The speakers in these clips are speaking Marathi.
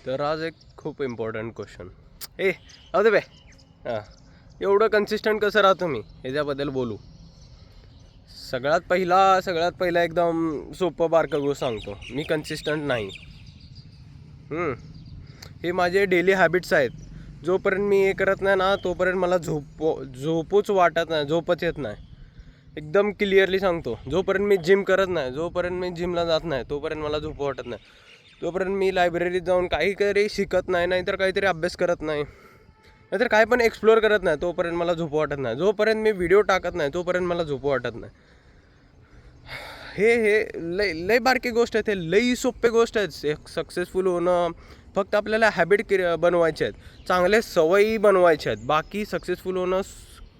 तर आज एक खूप इम्पॉर्टंट क्वेश्चन जाऊ दे बे. हां, एवढं कन्सिस्टंट कसं राहतो मी ह्याच्याबद्दल बोलू. सगळ्यात पहिला एकदम सोपं बारका गोष्ट सांगतो. मी कन्सिस्टंट नाही. हे माझे डेली हॅबिट्स आहेत. जोपर्यंत मी हे करत नाही ना तोपर्यंत मला झोपूच वाटत नाही, झोपच येत नाही. एकदम क्लिअरली सांगतो. जोपर्यंत मी जिम करत नाही, जोपर्यंत मी जिमला जात नाही तोपर्यंत मला झोप वाटत नाही. तोपर्यंत मी लायब्ररीत जाऊन काहीतरी शिकत नाही, नाहीतर काहीतरी अभ्यास करत नाही, नाहीतर काय पण एक्सप्लोअर करत नाही तोपर्यंत मला झोप वाटत नाही. जोपर्यंत मी व्हिडिओ टाकत नाही तोपर्यंत मला झोप वाटत नाही. हे लय बारकी गोष्ट आहेत. हे लई सोपे गोष्ट आहेत. सक्सेसफुल होणं फक्त आपल्याला हॅबिट बनवायचे आहेत, चांगले सवयी बनवायचे आहेत. बाकी सक्सेसफुल होणं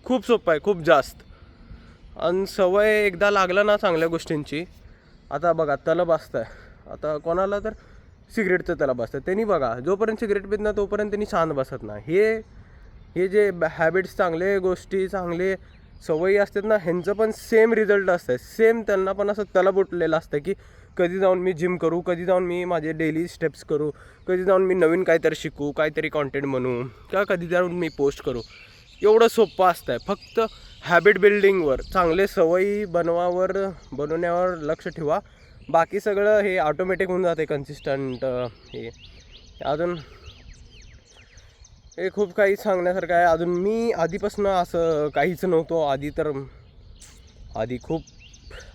खूप सोपं आहे, खूप जास्त. आणि सवय एकदा लागला ना चांगल्या गोष्टींची. आता बघा तलब असतं आहे, आता कोणाला तर सिगरेटचं तलब असतं. त्यांनी बघा जोपर्यंत सिगरेट पित नाही तोपर्यंत त्यांनी शांत बसत नाही. हे जे हॅबिट्स, चांगले गोष्टी, चांगले सवयी असतात ना, ह्यांचं पण सेम रिझल्ट असतं. सेम त्यांना पण असं तलब उठलेलं असतं की कधी जाऊन मी जिम करू, कधी जाऊन मी माझे डेली स्टेप्स करू, कधी जाऊन मी नवीन काहीतरी शिकू, काहीतरी कॉन्टेंट बनवू, किंवा कधी जाऊन मी पोस्ट करू. एवढं सोपं असतं आहे. फक्त हॅबिट बिल्डिंगवर, चांगले सवयी बनवण्यावर लक्ष ठेवा. बाकी सगळं हे ऑटोमॅटिक होऊन जाते. कन्सिस्टंट हे अजून हे खूप काही सांगण्यासारखं आहे. अजून मी आधीपासून असं काहीच नव्हतो. आधी खूप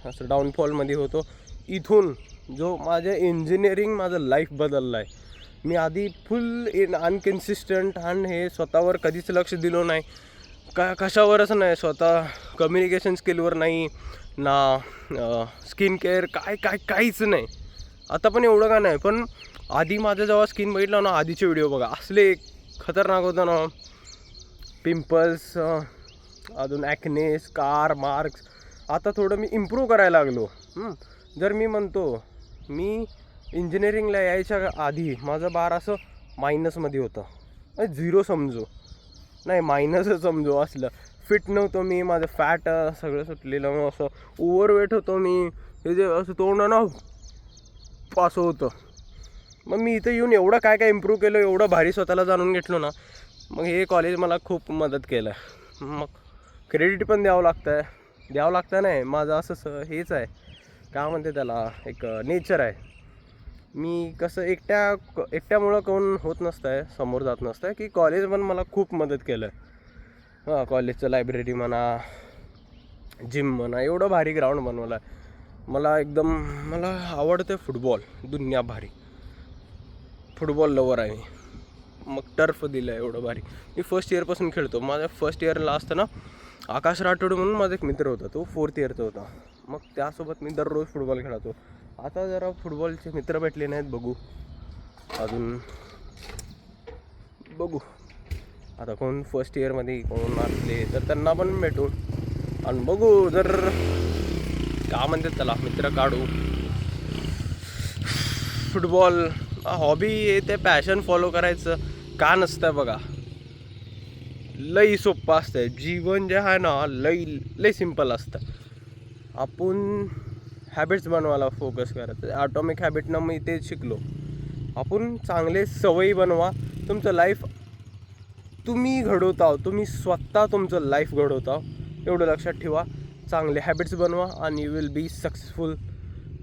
असं डाऊनफॉलमध्ये होतो. इथून जो माझं लाईफ बदललं आहे. मी आधी फुल अनकन्सिस्टंट आणि हे स्वतःवर कधीच लक्ष दिलं नाही, कशावरच नाही. स्वतः कम्युनिकेशन स्किलवर नाही ना, स्किन केअर काहीच नाही. आता पण एवढं का नाही, पण आधी माझं जेव्हा स्किन बघितलं ना, आधीचे व्हिडिओ बघा, असले खतरनाक होतं ना. पिंपल्स, अजून ॲक्ने, स्कार, मार्क्स. आता थोडं मी इम्प्रूव्ह करायला लागलो. जर मी म्हणतो, मी इंजिनिअरिंगला यायच्या आधी माझं बार असं मायनसमध्ये होतं. झिरो समजू, नाही मायनसच समजू. असलं फिट नव्हतं मी. माझं फॅट सगळं सुटलेलं. मग असं ओव्हरवेट होतो मी. हे जे असं तोंड ना असं होतं. मग मी इथं येऊन एवढं काय इम्प्रूव्ह केलं, एवढं भारी स्वतःला जाणून घेतलो ना. मग हे कॉलेज मला खूप मदत केलं. मग क्रेडिट पण द्यावं लागतं नाही. माझं असं हेच आहे, काय म्हणते त्याला, एक नेचर आहे. मी कसं एकट्यामुळं कोण होत नसतं आहे, समोर जात नसतं आहे, की कॉलेज पण मला खूप मदत केलं. कॉलेजचं लायब्ररी म्हणा, जिम म्हणा, एवढं भारी ग्राउंड बनवलं आहे. मला आवडतं फुटबॉल, दुनिया भारी फुटबॉल लवर आहे मी. मग टर्फ दिलं आहे एवढं भारी. मी फर्स्ट इयरपासून खेळतो. माझ्या फर्स्ट इयरला असताना आकाश राठोड म्हणून माझा एक मित्र होता, तो 4th इयरचा होता. मग त्यासोबत मी दररोज फुटबॉल खेळायचो. आता जरा फुटबॉलचे मित्र भेटले नाहीत, अजून बघू आता कोण फर्स्ट इयरमध्ये कोण असले तर त्यांना पण भेटू आणि बघू. जर काय म्हणतात त्याला, मित्र काढू. फुटबॉल हॉबी ते पॅशन फॉलो करायचं का नसतं बघा. लई सोपं असतं जीवन जे आहे ना, लई सिम्पल असतं. आपण हॅबिट्स बनवायला फोकस करायचं. ॲटॉमिक हॅबिटनं मी तेच शिकलो. आपण चांगले सवयी बनवा. तुमचं लाईफ तुम्ही घडवता, तुम्ही स्वतः तुमचं लाईफ घडवता, एवढं लक्षात ठेवा. चांगले हॅबिट्स बनवा आणि यू विल बी सक्सेसफुल.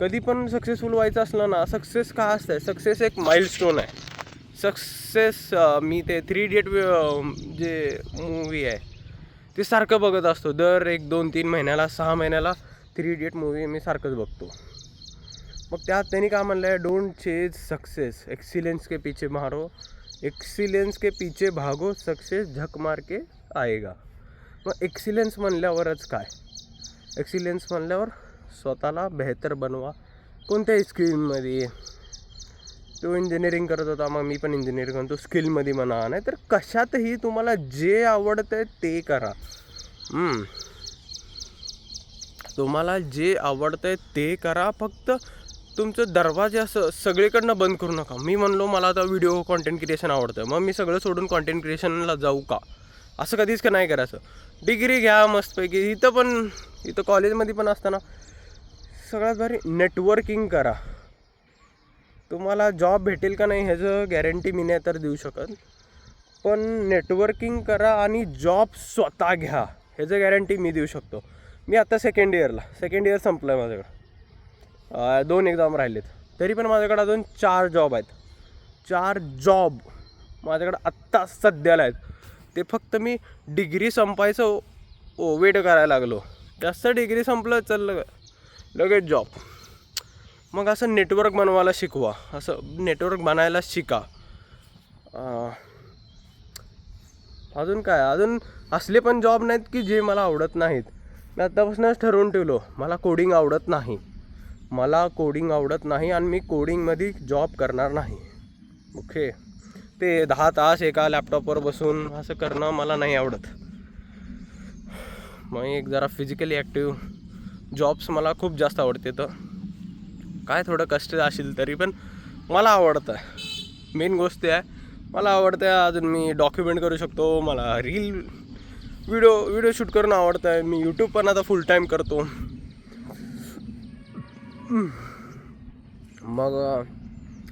कधी पण सक्सेसफुल व्हायचं असलं ना, सक्सेस का असतं, सक्सेस एक माइलस्टोन आहे. मी ते 3 Idiot जे मूवी आहे ते सारखं बघत असतो. दर 1, 2, 3 महिन्याला, 6 महिन्याला 3 Idiot मूवी मी सारखंच बघतो. मग त्यात त्यांनी काय म्हणलं आहे, डोंट चेज सक्सेस, एक्सिलेंस के पीछे भागो, सक्सेस झक मार के आएगा. मग एक्सिलेंस म्हणल्यावरच काय, एक्सिलेंस म्हणल्यावर स्वतःला बेहतर बनवा कोणत्याही स्किलमध्ये. तो इंजिनिअरिंग करत होता, मग मी पण इंजिनिअरिंग करतो. स्किलमध्ये म्हणा, नाही तर कशातही तुम्हाला जे आवडतं आहे ते करा. तुम्हाला जे आवडतं आहे ते करा. फक्त तुमचं दरवाजे असं सगळीकडनं बंद करू नका. मी म्हणलो मला आता व्हिडिओ कॉन्टेंट क्रिएशन आवडतं, मग मी सगळं सोडून कॉन्टेंट क्रिएशनला जाऊ का, असं कधीच का नाही करायचं. डिग्री घ्या मस्तपैकी. इथं कॉलेजमध्ये पण असताना सगळ्यात भारी नेटवर्किंग करा. तुम्हाला जॉब भेटेल का नाही ह्याचं गॅरंटी मी नाही तर देऊ शकत, पण नेटवर्किंग करा आणि जॉब स्वतः घ्या ह्याचं गॅरंटी मी देऊ शकतो. मी आत्ता सेकंड इयर संपलं आहे माझ्याकडं. 2 एक्झाम राहिलेत, तरी पण माझ्याकडं अजून 4 जॉब आहेत. 4 जॉब माझ्याकडं आत्ता सध्याला आहेत. ते फक्त मी डिग्री संपायचं वेट करायला लागलो. जास्त डिग्री संपलं चाललं लगेच जॉब. मग असं नेटवर्क बनवायला शिकवा, असं नेटवर्क बनायला शिका. अजून काय, अजून असले पण जॉब नाहीत की जे मला आवडत नाहीत. मी आत्तापासूनच ठरवून ठेवलो मला कोडिंग आवडत नाही आणि मी कोडिंगमध्ये जॉब करणार नाही. ओके, ते 10 तास एका लॅपटॉपवर बसून असं करणं मला नाही आवडत. मग एक जरा फिजिकली ॲक्टिव्ह जॉब्स मला खूप जास्त आवडते. तर काय थोडं कष्ट असेल तरी पण मला आवडतं. मेन गोष्ट आहे मला आवडतं. अजून मी डॉक्युमेंट करू शकतो, मला व्हिडिओ शूट करणं आवडतं आहे. मी यूट्यूब पण आता फुल टाईम करतो. मग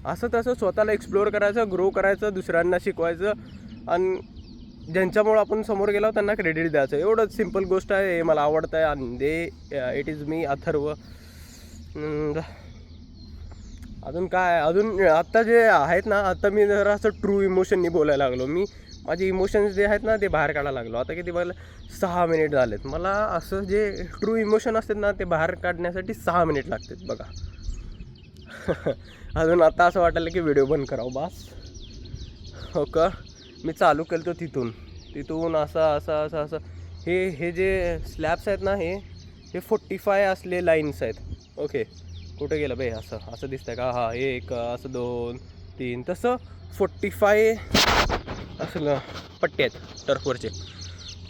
असं तसं स्वतःला एक्सप्लोअर करायचं, ग्रो करायचं, दुसऱ्यांना शिकवायचं आणि ज्यांच्यामुळं आपण समोर गेलो त्यांना क्रेडिट द्यायचं. एवढंच सिम्पल गोष्ट आहे. हे मला आवडतं आहे आणि इट इज मी अथर्व. अजून काय, अजून आत्ता जे आहेत ना, आता मी जरा असं ट्रू इमोशननी बोलायला लागलो. मी माझे इमोशन्स जे आहेत ना ते बाहेर काढायला लागलो. आता किती बघायला 6 मिनिट झालेत. मला असं जे ट्रू इमोशन असतात ना ते बाहेर काढण्यासाठी 6 मिनिट लागतात बघा. अजून आता असं वाटायला की व्हिडिओ बंद करावं बास. हो का, मी चालू केलं तिथून असं हे जे स्लॅब्स आहेत ना हे 45 असले लाईन्स आहेत. ओके, कुठं गेलं बाई, असं दिसतंय का? हा, 1 असं 2 3 तसं 45 असं पट्टे आहेत टर्फवरचे.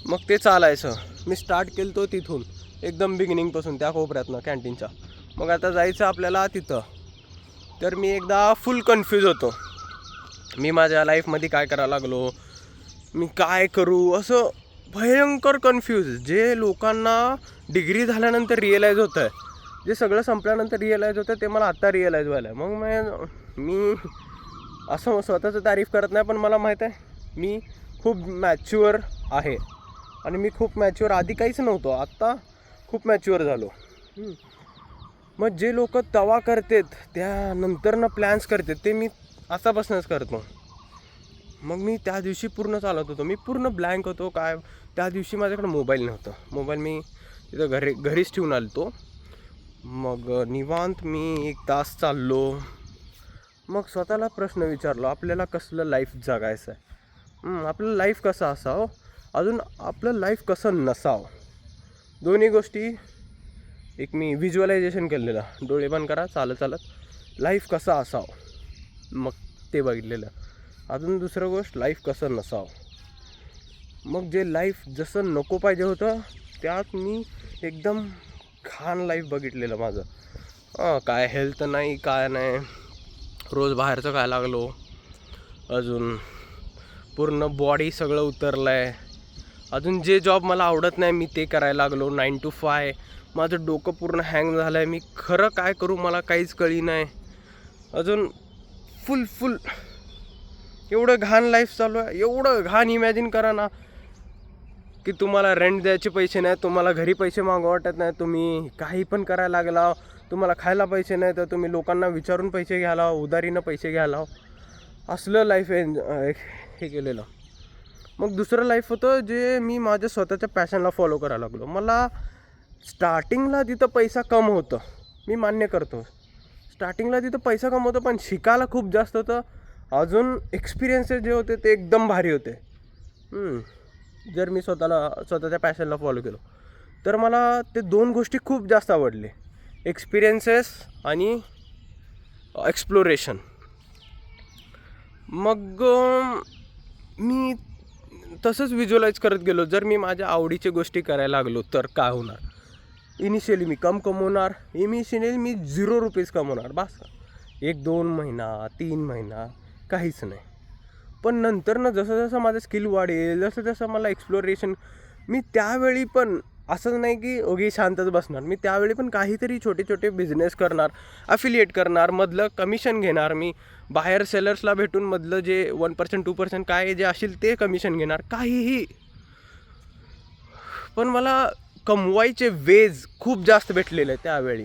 मग ते चालायचं. मी स्टार्ट केलं तिथून एकदम बिगिनिंगपासून त्या कोपऱ्यातनं कॅन्टीनच्या. मग आता जायचं आपल्याला तिथं. तर मी एकदा फुल कन्फ्यूज होतो. मी माझ्या लाईफमध्ये काय करायला लागलो, मी काय करू, असं भयंकर कन्फ्यूज. जे लोकांना डिग्री झाल्यानंतर रिअलाईज होतं आहे, जे सगळं संपल्यानंतर रिअलाईज होतं ते मला आत्ता रिअलाईज व्हायला आहे. मग मी असं स्वतःचं तारीफ करत नाही, पण मला माहीत आहे मी खूप मॅच्युअर आहे आणि मी खूप मॅच्युअर आधी काहीच नव्हतो, आत्ता खूप मॅच्युअर झालो. मग जे लोक तवा करतात त्यानंतरनं प्लॅन्स करतात ते मी आतापासूनच करतो. मग मी त्या दिवशी पूर्ण चालत होतो, मी पूर्ण ब्लँक होतो. काय त्या दिवशी माझ्याकडे मोबाईल नव्हतं. मोबाईल मी तिथं घरीच ठेवून आलो तो. मग निवांत मी 1 तास चाललो. मग स्वतःला प्रश्न विचारलो, आपल्याला कसलं लाईफ जगायचं आहे, आपलं लाईफ कसं असावं, अजून आपलं लाईफ कसं नसावं. दोन्ही गोष्टी एक मी व्हिज्युअलायझेशन केलेलं. डोळे बंद करा, चालत लाईफ कसं असावं, मग ते बघितलेलं. अजून दुसरं गोष्ट, लाईफ कसं नसावं. मग जे लाईफ जसं नको पाहिजे होतं त्यात मी एकदम घाण लाईफ बघितलेलं माझं. काय हेल्थ नाही, काय नाही, रोज बाहेरचं खायला लागलो. अजून पूर्ण बॉडी सगळं उतरलं आहे. अजून जे जॉब मला आवडत नाही मी ते करायला लागलो. 9 to 5. माझं डोकं पूर्ण हँग झालं आहे. मी खरं काय करू मला काहीच कळी नाही. अजून फुल एवढं घाण लाईफ चालू आहे. एवढं घाण इमॅजिन करा ना की तुम्हाला रेंट द्यायचे पैसे नाही, तुम्हाला घरी पैसे मागू वाटत नाही, तुम्ही काही पण करायला लागला, तुम्हाला खायला पैसे नाही तर तुम्ही लोकांना विचारून पैसे घ्यायला, उधारीनं पैसे घ्यायला. असलं लाईफ हे केलेलं. मग दुसरं लाईफ होतं जे मी माझ्या स्वतःच्या पॅशनला फॉलो करायला लागलो. मला स्टार्टिंगला तिथं पैसा कम होतं, मी मान्य करतो. स्टार्टिंगला तिथं पैसा कम होतं, पण शिकायला खूप जास्त होतं. अजून एक्सपिरियन्सेस जे होते ते एकदम भारी होते. जर मी स्वतःच्या पॅशनला फॉलो केलो तर मला ते 2 गोष्टी खूप जास्त आवडले, एक्सपिरियन्सेस आणि एक्सप्लोरेशन. मग मी तसंच व्हिज्युअलाइज करत गेलो. जर मी माझ्या आवडीच्या गोष्टी करायला लागलो तर काय होणार. इनिशियली मी कम कमवणार, इनिशियली मी 0 रुपीज कमवणार बस. 1-2 महिना 3 महिना काहीच नाही. पण नंतर जसं माझं स्किल वाढेल, जसं मला एक्सप्लोरेशन, मी त्यावेळी पण असंच नाही की ओगी शांतच बसणार. मी त्यावेळी पण काहीतरी छोटे छोटे बिझनेस करणार, अफिलिएट करणार, मधलं कमिशन घेणार. मी बाहेर सेलर्सला भेटून मधलं जे 1% 2% काय जे असेल ते कमिशन घेणार, काहीही. पण मला कमवायचे वेज खूप जास्त भेटलेले आहे त्यावेळी,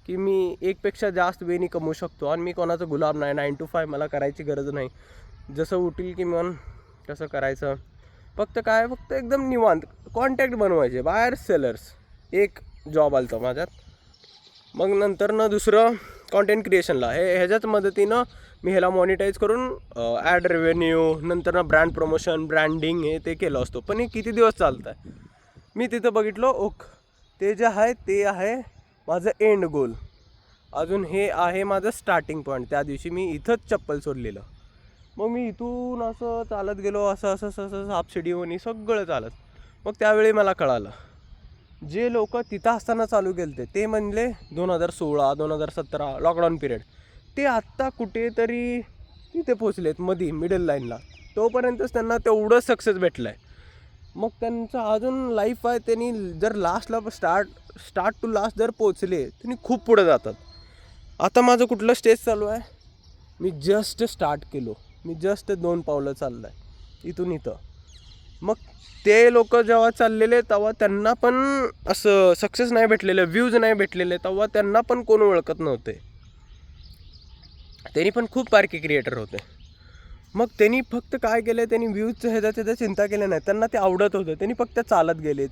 की मी एकपेक्षा जास्त वेनी कमवू शकतो. आणि मी कोणाचा गुलाम नाही. 9 to 5 मला करायची गरज नाही. जसं उठील की मन कसं करायचं. फक्त एकदम निवांत कॉन्टॅक्ट बनवायचे बाहेर सेलर्स. एक जॉब आलं माझ्यात. मग नंतर दुसरं कॉन्टेंट क्रिएशनला. ह्याच्याच मदतीनं मी ह्याला मॉनिटाईज करून ॲड रेव्हेन्यू, नंतर ब्रँड प्रमोशन, ब्रँडिंग हे ते केलं असतो. पण हे किती दिवस चालतं आहे. मी तिथं बघितलं ते जे आहे ते आहे माझं एंड गोल. अजून हे आहे माझं स्टार्टिंग पॉईंट. त्या दिवशी मी इथंच चप्पल सोडलेलं. मग मी इथून असं चालत गेलो, असं हापशिडीवनी सगळं चालत. मग त्यावेळी मला कळालं, जे लोक तिथं असताना चालू केले ते म्हणले 2016 2017 लॉकडाऊन पिरियड, ते आत्ता कुठेतरी तिथे पोचलेत मधी मिडल लाईनला. तोपर्यंतच त्यांना तेवढं सक्सेस भेटलं आहे. मग त्यांचं अजून लाईफ आहे. त्यांनी जर लास्टला स्टार्ट टू लास्ट जर पोचले, त्यांनी खूप पुढे जातात. आता माझं कुठलं स्टेज चालू आहे, मी जस्ट स्टार्ट केलो. मी जस्ट 2 पावलं चाललं आहे इथून इथं. मग ते लोक जेव्हा चाललेले तेव्हा त्यांना पण असं सक्सेस नाही भेटलेलं, व्ह्यूज नाही भेटलेले, तेव्हा त्यांना पण कोण ओळखत नव्हते. त्यांनी पण खूप बारके क्रिएटर होते. मग त्यांनी फक्त काय केलं, त्यांनी व्ह्यूजचं ह्याच्या चिंता केली नाही. त्यांना ते आवडत होतं. त्यांनी फक्त चालत गेले.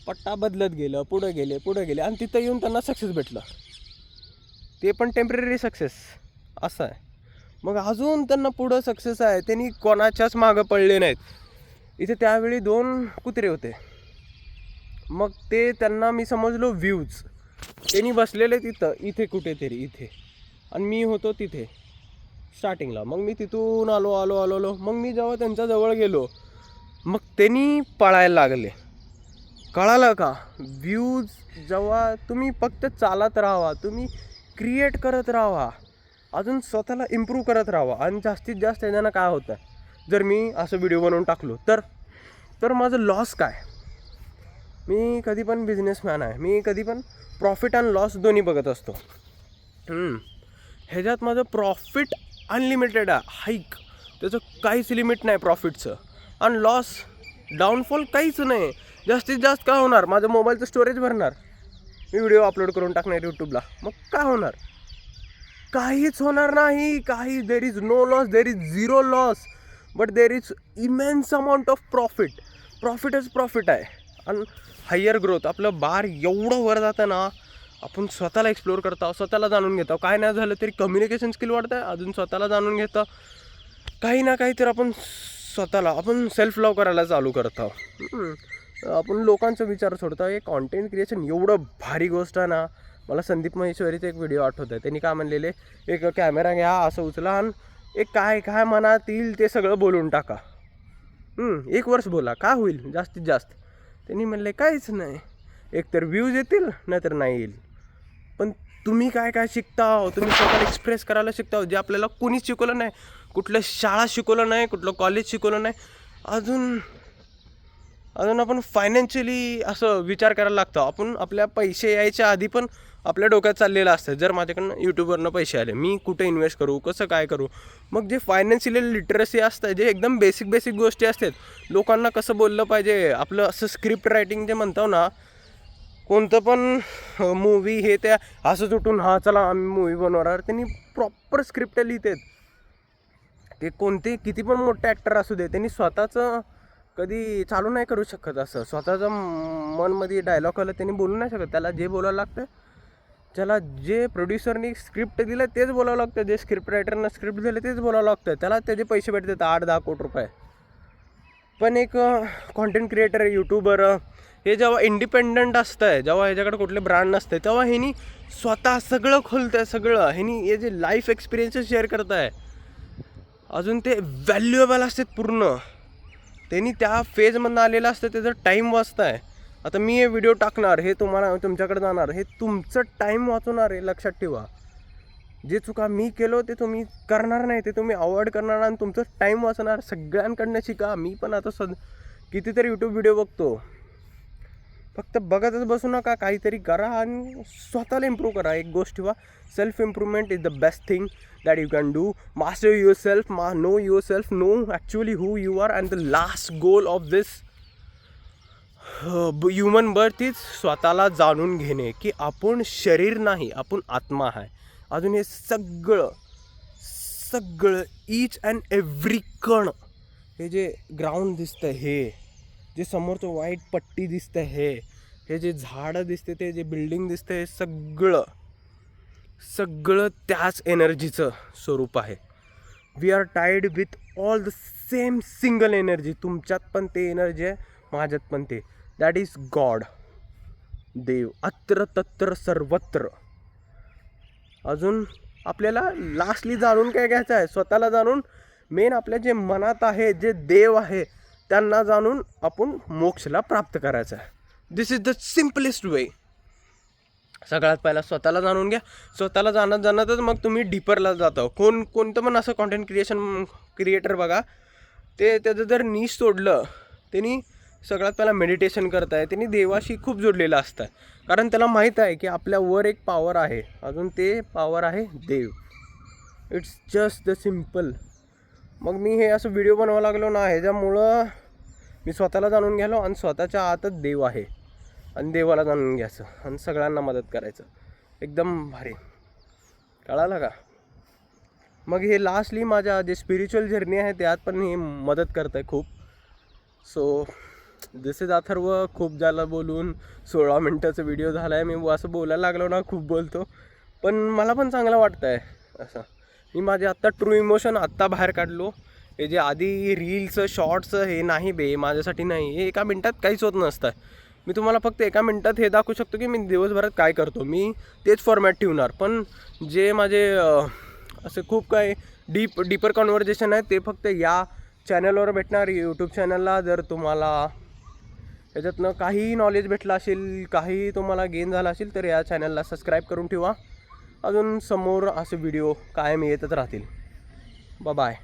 पट्टा बदलत गेलं, पुढं गेले आणि तिथं येऊन त्यांना सक्सेस भेटलं. ते पण टेम्पररी सक्सेस असं आहे. मग अजून त्यांना पुढं सक्सेस आहे. त्यांनी कोणाच्याच मागं पडले नाहीत. इथे त्यावेळी 2 कुत्रे होते. मग ते त्यांना मी समजलो व्ह्यूज. त्यांनी बसलेले इथे कुठेतरी इथे, आणि मी होतो तिथे स्टार्टिंगला. मग मी तिथून आलो. मग मी जेव्हा त्यांच्या जवळ गेलो, मग त्यांनी पळायला लागले. कळालं का, व्ह्यूज जेव्हा तुम्ही फक्त चालत राहा, तुम्ही क्रिएट करत राहा, अजून स्वतःला इम्प्रूव्ह करत राहा. आणि जास्तीत जास्त याच्यानं काय होतं, जर मी असं व्हिडिओ बनवून टाकलो तर माझं लॉस काय. मी कधी पण बिझनेसमॅन आहे. मी कधी पण प्रॉफिट आणि लॉस दोन्ही बघत असतो. ह्याच्यात माझं प्रॉफिट अनलिमिटेड आहे, हाईक. त्याचं काहीच लिमिट नाही प्रॉफिटचं. आणि लॉस डाऊनफॉल काहीच नाही. जास्तीत जास्त काय होणार, माझं मोबाईलचं स्टोरेज भरणार, मी व्हिडिओ अपलोड करून टाकणार यूट्यूबला. मग काय होणार, काहीच होणार नाही. There is no loss, there is zero loss, but there is immense amount of प्रॉफिटच प्रॉफिट आहे. आणि हायर ग्रोथ. आपलं बार एवढं वर जातं ना, आपण स्वतःला एक्सप्लोअर करतो, स्वतःला जाणून घेतो. काय नाही झालं तरी कम्युनिकेशन स्किल वाढतं आहे, अजून स्वतःला जाणून घेतो. काही ना काही तर आपण सेल्फ लव करायला चालू करतो. आपण लोकांचा विचार सोडतो. हे कॉन्टेंट क्रिएशन एवढं भारी गोष्ट आहे ना. मला संदीप महेश्वरीचा एक व्हिडिओ आठवत आहे. त्यांनी काय म्हणलेले, एक कॅमेरा घ्या, असं उचला आणि एक काय मनात येईल ते सगळं बोलून टाका. 1 वर्ष बोला, काय होईल जास्तीत जास्त. त्यांनी म्हणले काहीच नाही, एकतर व्ह्यूज येतील नाहीतर नाही येईल. पण तुम्ही काय शिकता, तुम्ही स्वतःला एक्सप्रेस करायला शिकता, जे आपल्याला कोणीच शिकवलं नाही. कुठलं शाळा शिकवलं नाही, कुठलं कॉलेज शिकवलं नाही. अजून आपण फायनान्शियली असं विचार करायला लागतो. आपण आपल्या पैसे यायच्या आधी पण आपल्या डोक्यात चाललेलं असतं, जर माझ्याकडनं यूट्यूबवरनं पैसे आले, मी कुठे इन्व्हेस्ट करू, कसं काय करू. मग जे फायनान्शियल लिटरसी असतं, जे एकदम बेसिक गोष्टी असतात, लोकांना कसं बोललं पाहिजे, आपलं असं स्क्रिप्ट रायटिंग जे म्हणतो ना, कोणतं पण मूवी हे त्या असंच उठून चला आम्ही मूवी बनवणार, त्यांनी प्रॉपर स्क्रिप्ट लिहितात. ते किती पण मोठे ॲक्टर असू दे, त्यांनी स्वतःचं कधी चालू नाही करू शकत. असं स्वतःचं मनमध्ये डायलॉग आलं त्यांनी बोलू नाही शकत. त्याला जे बोलावं लागतं, त्याला जे प्रोड्युसरनी स्क्रिप्ट दिलं तेच बोलावं लागतं, जे स्क्रिप्ट रायटरनं स्क्रिप्ट दिलं तेच बोलावं लागतं. त्याला त्याचे पैसे भेटतात 8-10 कोटी रुपये. पण एक कॉन्टेंट क्रिएटर, यूट्यूबर हे जेव्हा इंडिपेंडंट असतं आहे, जेव्हा ह्याच्याकडे कुठले ब्रँड नसते, तेव्हा ह्यानी स्वतः सगळं खोलतं आहे. सगळं ह्यानी हे जे लाईफ एक्सपिरियन्सेस शेअर करत आहे, अजून ते व्हॅल्युएबल असतात पूर्ण. त्यांनी त्या फेजमधनं आलेलं असतं, त्याचं टाईम वाचतं आहे. आता मी हे व्हिडिओ टाकणार, हे तुमच्याकडे जाणार, हे तुमचं टाईम वाचवणार आहे. लक्षात ठेवा, जे चुका मी केलो ते तुम्ही करणार नाही, ते तुम्ही अवॉइड करणार आणि तुमचं टाईम वाचणार. सगळ्यांकडनं शिका. मी पण आता कितीतरी यूट्यूब व्हिडिओ बघतो. फक्त बघतच बसू नका, काहीतरी करा आणि स्वतःला इम्प्रूव्ह करा. एक गोष्ट ठेवा, self improvement is the best thing that you can do. Master yourself, know yourself, know actually who you are. And the last goal of this human birth is स्वतःला जाणून घेणे की आपण शरीर नाही, आपण आत्मा आहे. अजून हे सगळं ईच अँड एव्हरी कण, हे जे ग्राउंड दिसतं, हे जे समोरचं व्हाईट पट्टी दिसतं, हे जे झाडं दिसते, ते जे बिल्डिंग दिसतं, हे सगळं त्याच एनर्जीचं स्वरूप आहे. We are tied with all the same single energy. तुमच्यात पण ते एनर्जी आहे, माझ्यात पण ते. दॅट इज गॉड, देव, अत्र तत्र सर्वत्र. अजून आपल्याला लास्टली जाणून काय घ्यायचं आहे, स्वतःला जाणून. मेन आपल्या जे मनात आहे, जे देव आहे, त्यांना जाणून आपण मोक्षला प्राप्त करायचं आहे. दिस इज द सिम्पलेस्ट वे. सगळ्यात पहिला स्वतःला जाणून घ्या. स्वतःला जाणतच मग तुम्ही डीपरला जाता. कोणतं पण असं कॉन्टेंट क्रिएटर बघा, ते त्याचं जर नीश सोडलं, त्यांनी सगळ्यात पहिला मेडिटेशन करत आहे, त्यांनी देवाशी खूप जोडलेलं असतं. कारण त्याला माहीत आहे की आपल्यावर एक पॉवर आहे, अजून ते पॉवर आहे देव. It's just the simple. मग मी हे असं व्हिडिओ बनवावं लागलो ना, ह्याच्यामुळं मी स्वतःला जाणून गेलो आणि स्वतःच्या आतच देव आहे आणि देवाला जाणून घ्यायचं आणि सगळ्यांना मदत करायचं. एकदम भारी. कळालं का? मग हे लास्टली माझ्या जे स्पिरिच्युअल जर्नी आहे त्यात पण हे मदत करतं आहे खूप. So this is Atharva. खूप झालं बोलून, 16 मिनटाचा व्हिडिओ झाला आहे. मी असं बोलायला लागलो ना, खूप बोलतो, पण मला पण चांगलं वाटतं आहे असं. मी माझे आत्ता ट्रू इमोशन आत्ता बाहेर काढलो. हे जे आधी रील्स शॉर्ट्स हे नाही बे, माझ्यासाठी नाही. हे एका मिनटात काहीच होत नसतं. मी तुम्हाला फक्त एका मिनटात हे दाखवू शकतो की मी दिवसभरात काय करतो. मी तेच फॉर्मॅट ठेवणार. पण जे माझे असं खूप काय डीपर कॉन्व्हर्जेशन आहे ते फक्त या चॅनलवर भेटणार, यूट्यूब चॅनलला. जर तुम्हाला त्याच्यातनं काही नॉलेज भेटलं असेल, काही तुम्हाला गेन झाला असेल, तर या चॅनलला सबस्क्राईब करून ठेवा. अजून समोर असे व्हिडिओ कायम येतच राहतील. बाय.